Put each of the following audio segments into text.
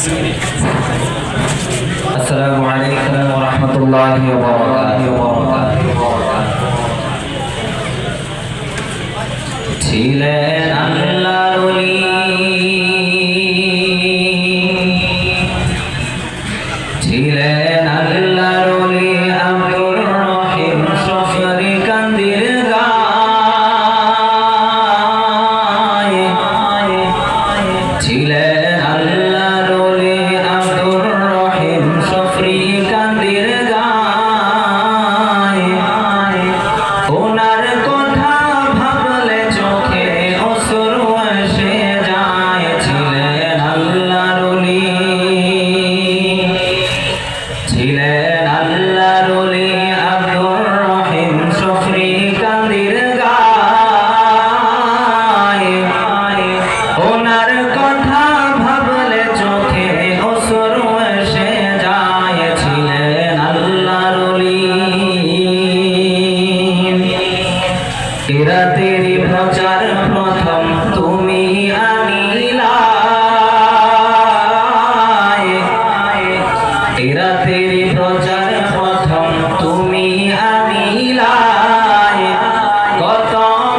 আসসালামু আলাইকুম ওয়া রাহমাতুল্লাহি ওয়া বারাকাতুহু। ছিলেন আল্লাহর ওলি, ছিলেন আল্লাহর ওলি আব্দুর রহিম শফরি কান্দির গায়ে, ছিলেন আল্লাহর ওলি আব্দুর রহিম শফরি কান্দির গায়ে। ওনার কথা ভাবলে চোখে অশ্রু এসে যায়। ছিলেন আল্লাহর ওলি, ছিলেন আল্লাহর ওলি আব্দুর রহিম শফরি কান্দির গায়ে। ওনার কথা ভাবলে চোখে অশ্রু এসে যায়। ছিলেন আল্লাহর ওলি। কিরাতেরই প্রচার প্রথম তুমি আনিলায়, কিরাতেরই প্রচার প্রথম তুমি আনিলায়। কত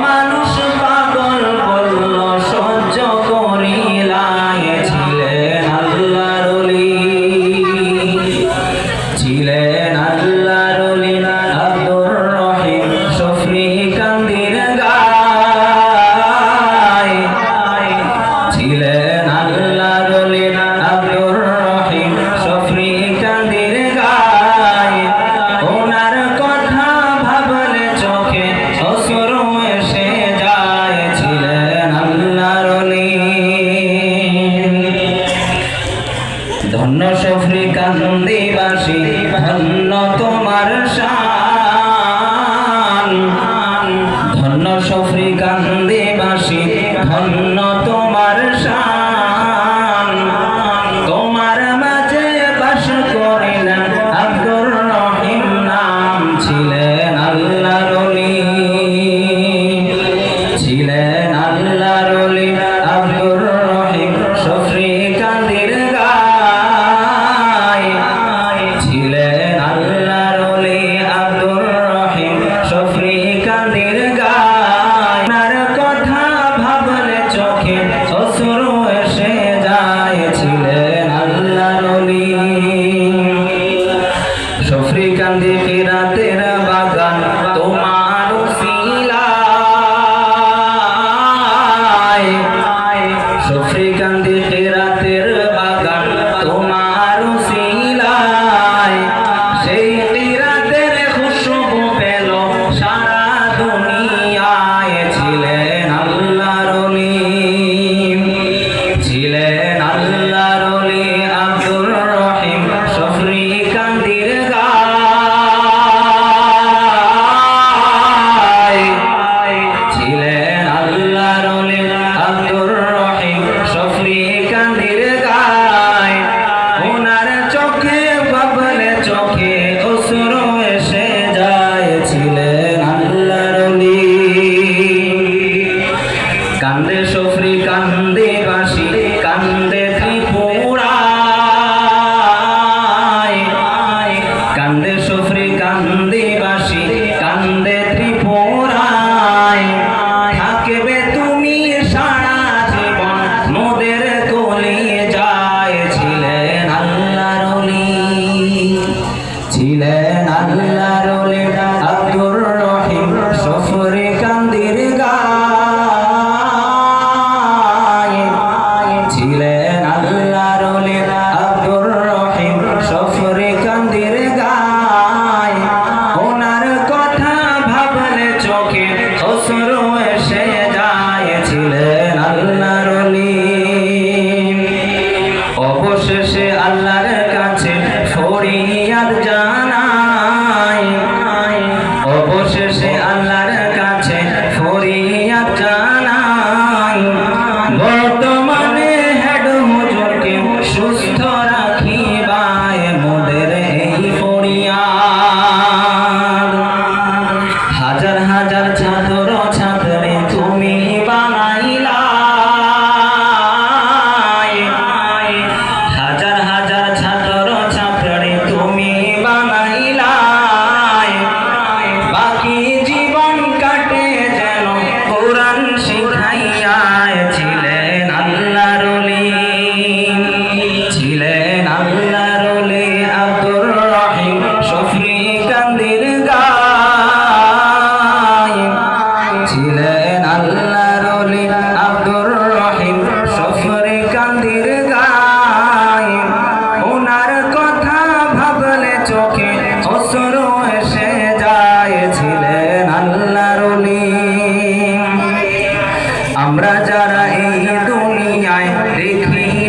মানুষ পাগল বলল সহ্য করিলায়। ছিলেন আল্লাহর ওলি, ছিলেন আল্লাহর ওলি আব্দুর রহিম শফরি কান্দির গায়ে। ছিলেন আল্লাহর ওলি আব্দুর রহিম শফরি কান্দির গায়ে। ওনার কথা ভাবলে চোখে অশ্রু এসে যায়। ছিলেন আল্লাহর ওলি। ধন্য শফরি কান্দিবাসী, ধন্য তোমার শান। ধন্য শফরি কান্দিবাসী, ধন্য তোমার শান। তোমার মাঝে বাস করিলেন আব্দুর রহিম নাম। ছিলেন আল্লাহর ওলি, ছিলেন আল্লাহর ওলি আব্দুর রহিম শফরি কান্দির গায়ে। ছিলেন আল্লাহর ওলি আব্দুর রহিম শফরি কান্দির গায়ে। ওনার কথা ভাবলে চোখে অশ্রু এসে যায়। ছিলেন আল্লাহর ওলি। শফরি কান্দি কিরাতের বাগান তোমার উসিলায়। শফরি কান্দি কিরাতের বাগান তোমার উসিলায়। সেই কিরাতের খুশবু পেল সারা দুনিয়ায়। ছিলেন আল্লাহর ওলি, ছিলেন আল্লাহর ওলি আব্দুর রহিম শফরি কান্দির গায়ে। ছিলেন আল্লাহর ওলি আব্দুর রহিম শফরি কান্দির দেখি